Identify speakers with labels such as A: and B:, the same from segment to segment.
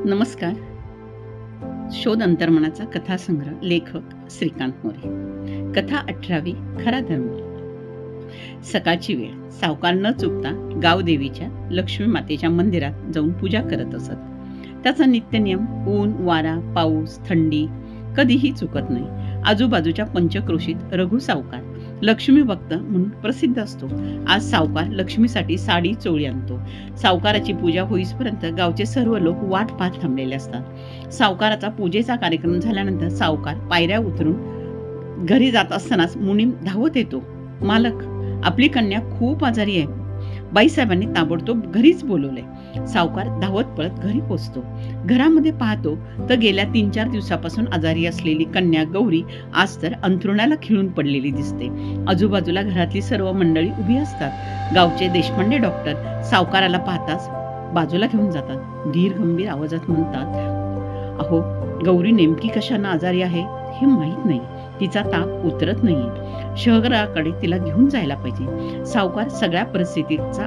A: नमस्कार. शोध अंतर्मनाचा कथासंग्रह. लेखक श्रीकांत मोरे. कथा 18वी. खरा धर्म. सकाळची वेळ. सावकार न चुकता गावदेवीच्या लक्ष्मी मातेच्या मंदिरात जाऊन पूजा करत असत. त्याचा नित्यनियम ऊन, वारा, पाऊस, थंडी कधीही चुकत नाही. आजूबाजूच्या पंचक्रोशीत रघु सावकार लक्ष्मी भक्त म्हणून प्रसिद्ध असतो. आज सावकार लक्ष्मीसाठी साडी चोळी आणतो. सावकाराची पूजा होईपर्यंत गावचे सर्व लोक वाट पाहत थांबलेले असतात. सावकाराचा पूजेचा कार्यक्रम झाल्यानंतर सावकार पायऱ्या उतरून घरी जात असतानाच मुनीम धावत येतो. मालक, आपली कन्या खूप आजारी आहे. बाईसाहेबांनी ताबडतोब घरीच बोलवले. सावकार धावत पळत घरी पोचतो. घरामध्ये पाहतो तर गेल्या 3-4 दिवसापासून आजारी असलेली कन्या गौरी आज तर अंथरुणाला खिळून पडलेली दिसते. आजूबाजूला घरातली सर्व मंडळी उभी असतात. गावचे देशपांडे डॉक्टर सावकाराला पाहताच बाजूला घेऊन जातात. धीर गंभीर आवाजात म्हणतात, अहो, गौरी नेमकी कशाने आजारी आहे हे माहीत नाही. तिचा ताप उतरत नाहीये. शहराकडे तिला घेऊन जायला पाहिजे. सावकार सगळ्या परिस्थितीचा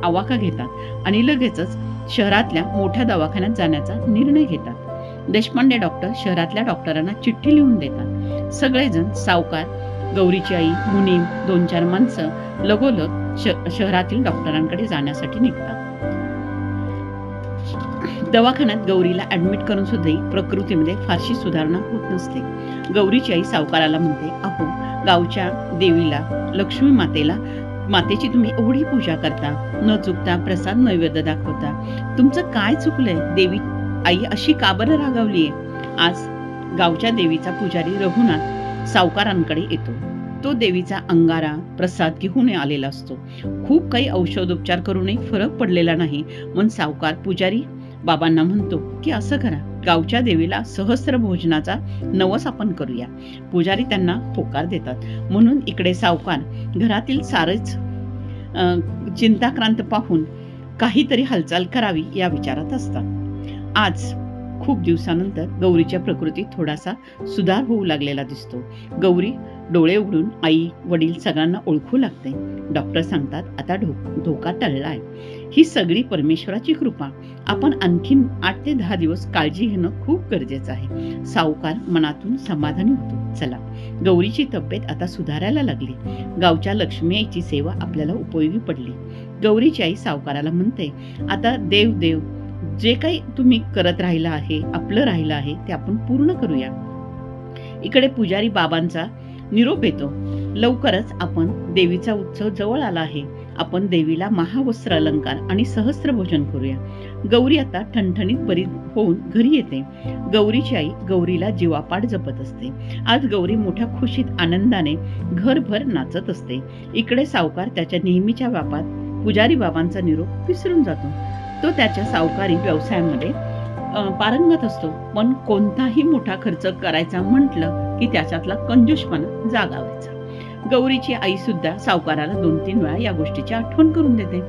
A: आवाका घेतात आणि लगेचच शहरातल्या मोठ्या दवाखान्यात जाण्याचा निर्णय घेतात. देशपांडे डॉक्टर शहरातल्या डॉक्टरांना चिठ्ठी लिहून देतात. सगळेजण सावकार, गौरीची आई, मुनीम, 2-4 माणसं लगोलग शहरातील डॉक्टरांकडे जाण्यासाठी निघतात. दवाखान्यात गौरीला ऍडमिट करून सुद्धा प्रकृतीमध्ये फारशी सुधारणा होत नसते. गौरीची आई सावकाराला म्हणते, अहो, गावच्या देवीला, लक्ष्मी मातेची तुम्ही एवढी पूजा करता, न चुकता प्रसाद नैवेद्य दाखवता. तुमचं काय चुकलंय? देवी आई अशी का बरं रागावलीये? आज गावच्या देवीचा पुजारी रघुनाथ सावकारांकडे येतो. तो देवीचा अंगारा, प्रसाद घेऊन आलेला असतो. खूप काही औषधोपचार करूनही फरक पडलेला नाही. म्हणून सावकार पुजारी बाबांना म्हणतो की असं करा, गावच्या देवीला सहस्त्र भोजनाचा नवस आपण करूया. पुजारी त्यांना होकार देतात. म्हणून इकडे सावकार घरातील सारेच चिंताक्रांत पाहून काहीतरी हालचाल करावी या विचारात असतात. आज खूप दिवसानंतर गौरीच्या प्रकृतीत थोडासा सुधार होऊ लागलेला दिसतो. गौरी डोळे उघडून आई, वडील सगळ्यांना ओळखू लागते. डॉक्टर सांगतात, आता धोका टळलाय. ही सगळी परमेश्वराची कृपा. आपण आणखीन 8 ते 10 दिवस काळजी घेणं खूप गरजेचं आहे. सावकार मनातून समाधानी होतो. चला, गौरीची तब्येत आता सुधारायला लागली. गावच्या लक्ष्मी आईची सेवा आपल्याला उपयोगी पडली. गौरीची आई सावकाराला म्हणते, आता देव जे काही तुम्ही करत राहिला आहे, आपलं राहिलं आहे, ते आपण पूर्ण करूया. इकडे पुजारी बाबांचा निरोप येतो. लवकरच आपण देवीचा उत्सव जवळ आला आहे. आपण देवीला महावस्त्र अलंकार आणि सहस्त्र भोजन करूया. गौरी आता ठणठणीत बरी होऊन घरी येते. गौरीची आई गौरीला जीवापाड जपत असते. आज गौरी मोठ्या खुशीत आनंदाने घरभर नाचत असते. इकडे सावकार त्याच्या नेहमीच्या व्यापात पुजारी बाबांचा निरोप विसरून जातो. तो त्याच्या सावकारी व्यवसायामध्ये पारंगत असतो. पण कोणताही मोठा खर्च करायचा म्हटलं की त्याच्यातला कंजूसपणा जागावायचा. गौरीची आई सुद्धा सावकाराला 2-3 वेळा या गोष्टीची आठवण करून देते.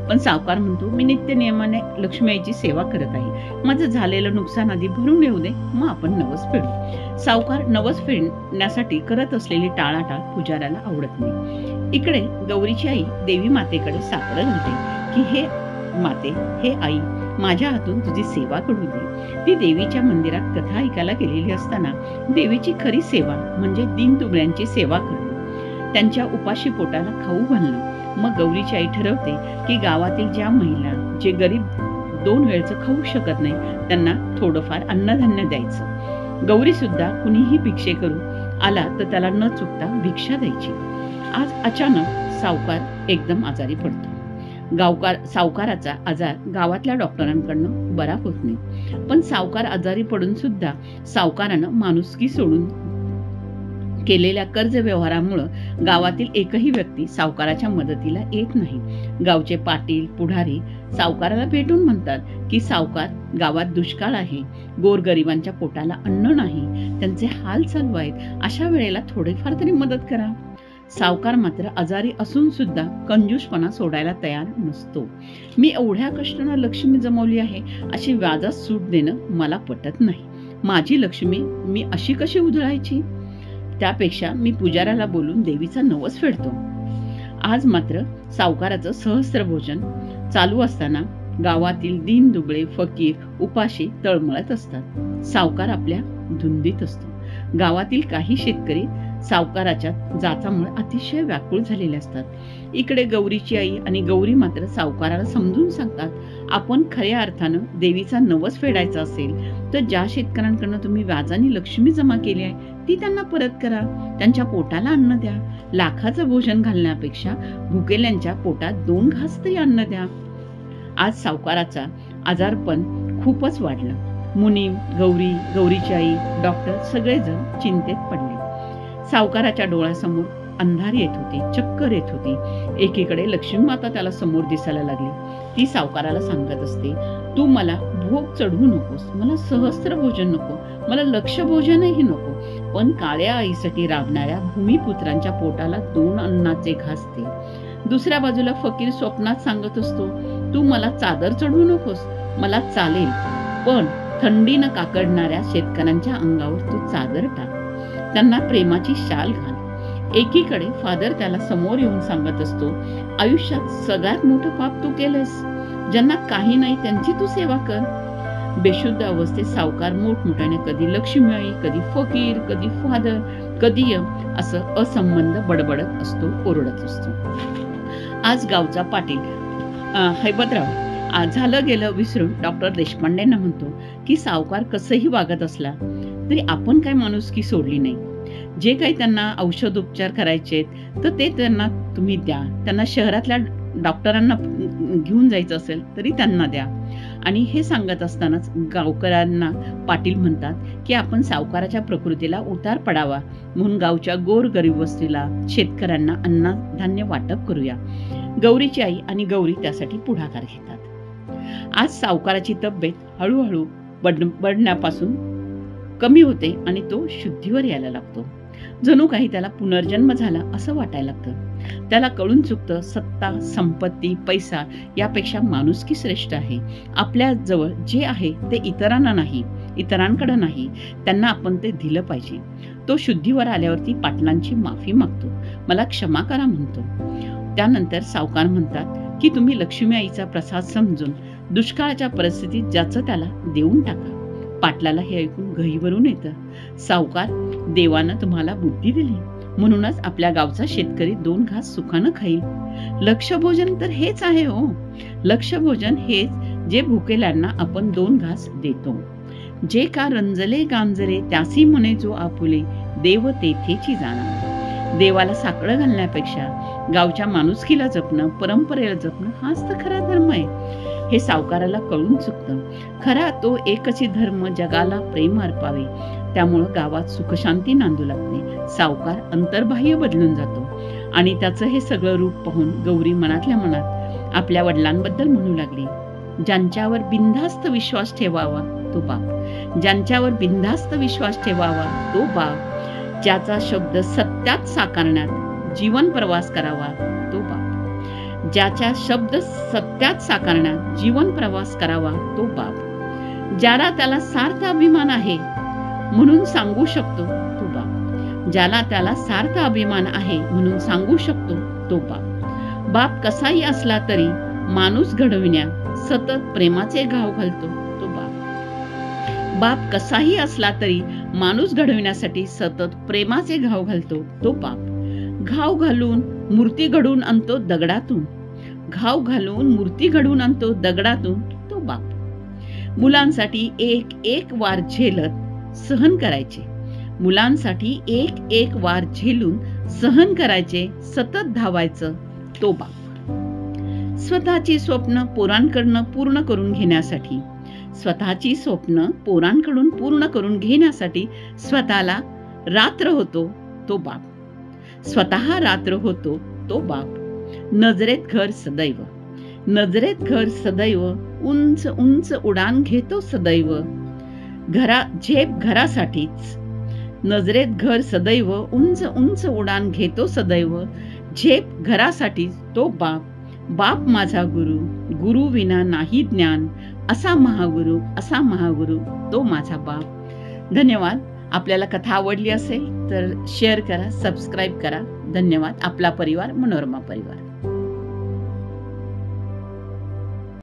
A: पण सावकार म्हणतो, मी नित्य नियमाने लक्ष्मी आईची सेवा करत आहे. माझं झालेलं नुकसान आधी भरून येऊ दे, मग आपण नवस फेडू. सावकार नवस फेडण्यासाठी करत असलेली टाळाटाळ पुजाऱ्याला आवडत नाही. इकडे गौरीची आई देवी मातेकडे साकडं घालते की हे माते, हे आई, माझ्या हातून तुझी सेवा करू दे. ती देवीच्या मंदिरात कथा ऐकायला गेलेली असताना देवीची खरी सेवा म्हणजे दीनदुबळ्यांची सेवा करणं, त्यांच्या उपाशी पोटाला खाऊ घालणं. मग गौरीची आई ठरवते की गावातील ज्या महिला जे गरीब 2 वेळचं खाऊ शकत नाही त्यांना थोडंफार अन्नधान्य द्यायचं. गौरी सुद्धा कुणीही भिक्षे करू आला तर त्याला न चुकता भिक्षा द्यायची. आज अचानक सावकार एकदम आजारी पडतो. सावकाराचा आजार गावातल्या डॉक्टरांकडनं बरा होत नाही. पण सावकार आजारी पडून सुद्धा सावकारानं माणुसकी सोडून केलेल्या कर्ज व्यवहारामुळे गावातील एकही व्यक्ती सावकाराच्या मदतीला येत नाही. गावचे पाटील, पुढारी सावकाराला भेटून म्हणतात की सावकार, गावात दुष्काळ आहे, गोरगरिबांच्या पोटाला अन्न नाही, त्यांचे हाल चालू आहेत. अशा वेळेला थोडेफार तरी मदत करा. सावकार मात्र आजारी असून सुद्धा कंजूसपणा सोडायला तयार नसतो. मी एवढ्या कष्टानं लक्ष्मी जमवली आहे, अशी व्याजात सूट देणं मला पटत नाही. माझी लक्ष्मी मी अशी कशी उधळायची? त्यापेक्षा मी पुजाऱ्याला बोलून देवीचा नवस फेडतो. आज मात्र सावकाराचं सहस्त्र भोजन चालू असताना गावातील दीनदुबळे फकीर उपाशी तळमळत असतात. सावकार आपल्या धुंदीत असतो. गावातील काही शेतकरी सावकाराच्या जाचामुळे अतिशय व्याकुळ झालेले असतात. इकडे गौरीची आई आणि गौरी मात्र सावकाराला समजून सांगतात, आपण खऱ्या अर्थानं देवीचा नवस फेडायचा असेल तर ज्या शेतकऱ्यांकडनं तुम्ही व्याजाने लक्ष्मी जमा केली आहे ती त्यांना परत करा. त्यांच्या पोटाला अन्न द्या. लाखाचं भोजन घालण्यापेक्षा भुकेल्यांच्या पोटात 2 घास तरी अन्न द्या. आज सावकाराचा आजारपण खूपच वाढलं. मुनीम, गौरी, गौरीची आई, डॉक्टर सगळेजण चिंतेत पडले. सावकाराच्या डोळ्यासमोर अंधार येत होती, चक्कर येत होती. एकीकडे लक्ष्मी माता त्याला समोर दिसायला लागली. ती सावकाराला सांगत असते, तू मला भोग चढवू नकोस, मला सहस्त्र भोजन नको, मला लक्ष भोजनही नको, पण काळ्या आईसाठी राबणाऱ्या भूमिपुत्रांच्या पोटाला 2 अन्नाचे घास दे. दुसऱ्या बाजूला फकीर स्वप्नात सांगत असतो, तू मला चादर चढवू नकोस, मला चालेल, पण थंडीनं काकडणाऱ्या शेतकऱ्यांच्या अंगावर तू चादर टाक, त्यांना प्रेमाची शाल घाल. एकीकडे फादर त्याला समोर येऊन सांगत असतो, आयुष्यात सगळ्यात मोठं पाप तू केलंस, ज्यांना काही नाही त्यांची तू सेवा कर. बेशुद्ध अवस्थेत सावकार मोठमोठ्याने कधी लक्ष्मी आई, कधी फकीर, कधी फादर, कधी असं असंबंध बडबडत असतो, ओरडत असतो. आज गावचा पाटील हैबतराव झालं गेलं विसरून डॉक्टर देशपांडेंना म्हणतो की सावकार कसंही वागत असला तरी आपण काय माणुसकी सोडली नाही. जे काही त्यांना औषध उपचार करायचे तर ते त्यांना तुम्ही द्या. त्यांना शहरातल्या डॉक्टरांना घेऊन जायचं असेल तरी त्यांना द्या. आणि हे सांगत असतानाच गावकऱ्यांना पाटील म्हणतात की आपण सावकाराच्या प्रकृतीला उतार पडावा म्हणून गावच्या गोरगरीब वस्तीला शेतकऱ्यांना अन्नधान्य वाटप करूया. गौरीची आई आणि गौरी त्यासाठी पुढाकार घेतात. आज सावकाराची तब्येत हळूहळू बढण्यापासून कमी होते आणि तो शुद्धीवर यायला लागतो. जणू काही त्याला पुनर्जन्म झाला असं वाटायला लागतं. त्याला कळून चुकतं, सत्ता, संपत्ती, पैसा यापेक्षा माणुसकी श्रेष्ठ आहे. आपल्या जवळ जे आहे ते इतरांकडे नाही, त्यांना आपण ते दिलं पाहिजे. तो शुद्धीवर आल्यावरती पाटलांची माफी मागतो, मला क्षमा करा म्हणतो. त्यानंतर सावकार म्हणतात की तुम्ही लक्ष्मी आईचा प्रसाद समजून दुष्काळाच्या परिस्थितीत ज्याचं त्याला देऊन टाका. पाटलाला हे ऐकून गहीवरून येतं. सावकार, देवानं तुम्हाला बुद्धी दिली म्हणूनच आपल्या गावचा शेतकरी 2 घास सुखानं खाईल. लक्षभोजन तर हेच आहे हो. लक्षभोजन हेच जे भुकेल्यांना आपण 2 घास देतो. जे का रंजले गांजले त्यासी म्हणे जो आपुले, देव तेथेची जाणार. देवाला साकडं घालण्यापेक्षा गावच्या माणुसकीला जपणं, परंपरेला जपणं हाच तर खरा धर्म आहे. हे सावकाराला कळून चुकतं. खरा तो एकची धर्म जगाला प्रेम अर्पावे. त्यामुळं गावात सुखशांती नांदू लागते. सावकार अंतर्बाह्य बदलून जातो आणि त्याचं हे सगळं रूप पाहून गौरी मनातल्या मनात आपल्या वडिलांबद्दल म्हणू लागली, ज्यांच्यावर बिनधास्त विश्वास ठेवावा तो बाप, ज्यांच्यावर बिनधास्त विश्वास ठेवावा तो बाप, ज्याचा शब्द सत्यात साकारण्यात जीवन प्रवास करावा तो बाप, ज्याच्या शब्द सत्यात साकारण्यात जीवन प्रवास करावा तो बाप, ज्याला त्याला सार्थ अभिमान आहे म्हणून सांगू शकतो तो बाप, ज्याला त्याला सार्थ अभिमान आहे म्हणून सांगू शकतो तो बाप. बाप कसाही असला तरी माणूस घडविण्यात सतत प्रेमाचे घाव घालतो तो बाप. बाप कसाही असला तरी माणूस घडविण्यासाठी सतत प्रेमाचे घाव घालतो तो बाप. घाव घालून मूर्ती घडवून आणतो दगडातून, घाव घालून मूर्ती घडवून आणतो दगडातून तो बाप. मुलांसाठी एक वार झेलत सहन करायचे, मुलांसाठी एक वार झेलून सहन करायचे, सतत धावायचं तो बाप. स्वतःची स्वप्न पोरांकडून पूर्ण करून घेण्यासाठी, स्वतःची स्वप्न पोरांकडून पूर्ण करून घेण्यासाठी स्वतःला रात्र होतो तो बाप, स्वतः रात्र होतो तो बाप. नजरेत घर सदैव, नजरेत घर सदैव, उंच उंच उडान घेतो सदैव, झेप घरासाठीच. नजरेत घर सदैव, उंच उंच उडान घेतो सदैव, झेप घरासाठीच तो बाप. बाप माझा गुरु, गुरु विना नाही ज्ञान, असा महागुरु तो माझा बाप. धन्यवाद. आपल्याला कथा आवडली असेल तर शेअर करा, सबस्क्राईब करा. धन्यवाद. आपला परिवार, मनोरमा परिवार.